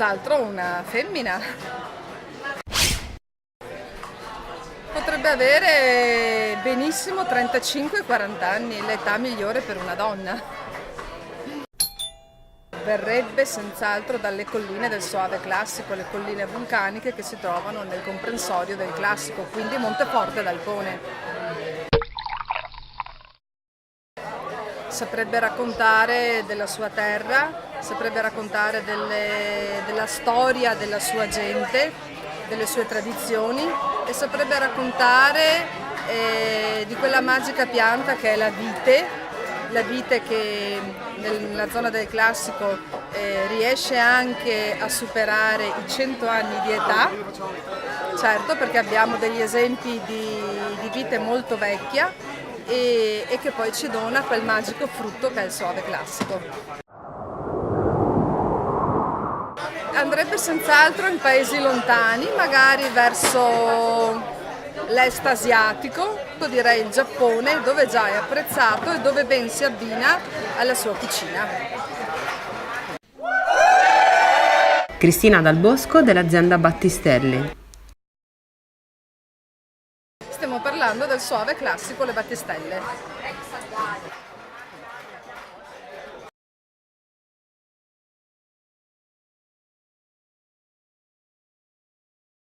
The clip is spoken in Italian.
senz'altro una femmina. Potrebbe avere benissimo 35-40 anni, l'età migliore per una donna. Verrebbe senz'altro dalle colline del Soave classico, le colline vulcaniche che si trovano nel comprensorio del classico, quindi Monteforte d'Alpone. Saprebbe raccontare della sua terra, saprebbe raccontare della storia della sua gente, delle sue tradizioni e saprebbe raccontare di quella magica pianta che è la vite che nella zona del classico riesce anche a superare i 100 anni di età, certo, perché abbiamo degli esempi di vite molto vecchia e che poi ci dona quel magico frutto che è il Soave classico. Andrebbe senz'altro in paesi lontani, magari verso l'est asiatico, direi il Giappone, dove già è apprezzato e dove ben si abbina alla sua cucina. Cristina Dal Bosco dell'azienda Battistelli. Stiamo parlando del Soave classico Le Battistelle.